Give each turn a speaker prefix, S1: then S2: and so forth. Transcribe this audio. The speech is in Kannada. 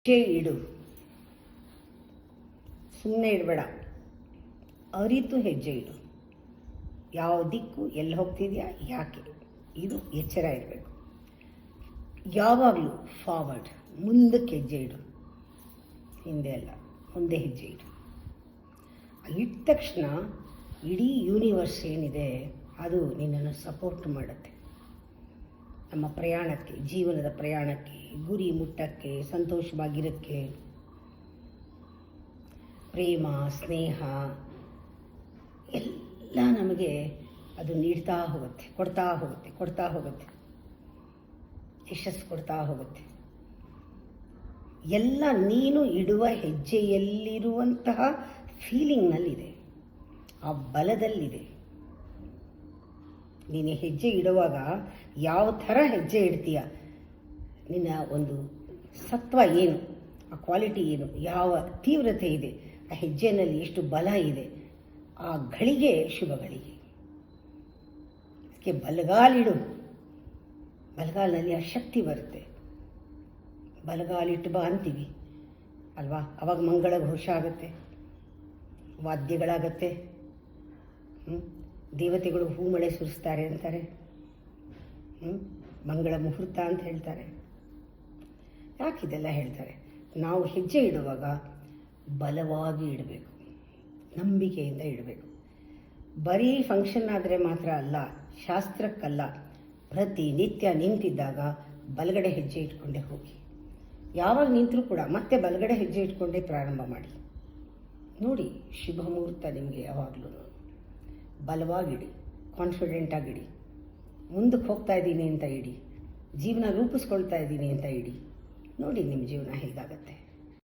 S1: ಹೆಜ್ಜೆ ಇಡು, ಸುಮ್ಮನೆ ಇಡಬೇಡ, ಅರಿತು ಹೆಜ್ಜೆ ಇಡು. ಯಾವ ದಿಕ್ಕು, ಎಲ್ಲಿ ಹೋಗ್ತಿದೆಯಾ, ಯಾಕೆ, ಇದು ಎಚ್ಚರ ಇರಬೇಕು. ಯಾವಾಗಲೂ ಫಾರ್ವರ್ಡ್, ಮುಂದಕ್ಕೆ ಹೆಜ್ಜೆ ಇಡು, ಹಿಂದೆ ಅಲ್ಲ, ಮುಂದೆ ಹೆಜ್ಜೆ ಇಡು. ಇಟ್ಟ ತಕ್ಷಣ ಇಡೀ ಯೂನಿವರ್ಸ್ ಏನಿದೆ ಅದು ನಿನ್ನನ್ನು ಸಪೋರ್ಟ್ ಮಾಡುತ್ತೆ. ನಮ್ಮ ಪ್ರಯಾಣಕ್ಕೆ, ಜೀವನದ ಪ್ರಯಾಣಕ್ಕೆ, ಗುರಿ ಮುಟ್ಟಕ್ಕೆ, ಸಂತೋಷವಾಗಿರೋಕ್ಕೆ, ಪ್ರೇಮ, ಸ್ನೇಹ ಎಲ್ಲ ನಮಗೆ ಅದು ನೀಡ್ತಾ ಹೋಗುತ್ತೆ, ಕೊಡ್ತಾ ಹೋಗುತ್ತೆ, ಯಶಸ್ಸು ಕೊಡ್ತಾ ಹೋಗುತ್ತೆ. ಎಲ್ಲ ನೀನು ಇಡುವ ಹೆಜ್ಜೆಯಲ್ಲಿರುವಂತಹ ಫೀಲಿಂಗ್ನಲ್ಲಿದೆ, ಆ ಬಲದಲ್ಲಿದೆ. ನೀನು ಹೆಜ್ಜೆ ಇಡುವಾಗ ಯಾವ ಥರ ಹೆಜ್ಜೆ ಇಡ್ತೀಯ, ನಿನ್ನ ಒಂದು ಸತ್ವ ಏನು, ಆ ಕ್ವಾಲಿಟಿ ಏನು, ಯಾವ ತೀವ್ರತೆ ಇದೆ, ಆ ಹೆಜ್ಜೆಯಲ್ಲಿ ಎಷ್ಟು ಬಲ ಇದೆ, ಆ ಗಳಿಗೆ ಶುಭ ಗಳಿಗೆ. ಅದಕ್ಕೆ ಬಲಗಾಲಿಡು, ಬಲಗಾಲಿನಲ್ಲಿ ಆ ಶಕ್ತಿ ಬರುತ್ತೆ. ಬಲಗಾಲಿಟ್ಟು ಬಾ ಅಂತೀವಿ ಅಲ್ವಾ, ಅವಾಗ ಮಂಗಳ ಘೋಷ ಆಗುತ್ತೆ, ವಾದ್ಯಗಳಾಗತ್ತೆ, ದೇವತೆಗಳು ಹೂಮಳೆ ಸುರಿಸ್ತಾರೆ ಅಂತಾರೆ, ಮಂಗಳ ಮುಹೂರ್ತ ಅಂತ ಹೇಳ್ತಾರೆ. ಯಾಕಿದೆಲ್ಲ ಹೇಳ್ತಾರೆ? ನಾವು ಹೆಜ್ಜೆ ಇಡುವಾಗ ಬಲವಾಗಿ ಇಡಬೇಕು, ನಂಬಿಕೆಯಿಂದ ಇಡಬೇಕು. ಬರೀ ಫಂಕ್ಷನ್ ಆದರೆ ಮಾತ್ರ ಅಲ್ಲ, ಶಾಸ್ತ್ರಕ್ಕಲ್ಲ, ಪ್ರತಿನಿತ್ಯ ನಿಂತಿದ್ದಾಗ ಬಲಗಡೆ ಹೆಜ್ಜೆ ಇಟ್ಕೊಂಡೇ ಹೋಗಿ. ಯಾವಾಗ ನಿಂತರೂ ಕೂಡ ಮತ್ತೆ ಬಲಗಡೆ ಹೆಜ್ಜೆ ಇಟ್ಕೊಂಡೇ ಪ್ರಾರಂಭ ಮಾಡಿ ನೋಡಿ. ಶುಭ ಮುಹೂರ್ತ ನಿಮಗೆ ಯಾವಾಗಲೂ. ಬಲವಾಗಿಡಿ, ಕಾನ್ಫಿಡೆಂಟಾಗಿಡಿ, ಮುಂದಕ್ಕೆ ಹೋಗ್ತಾ ಇದ್ದೀನಿ ಅಂತ ಇಡಿ, ಜೀವನ ರೂಪಿಸ್ಕೊಳ್ತಾ ಇದ್ದೀನಿ ಅಂತ ಇಡಿ. ನೋಡಿ ನಿಮ್ಮ ಜೀವನ ಹೇಗಾಗುತ್ತೆ.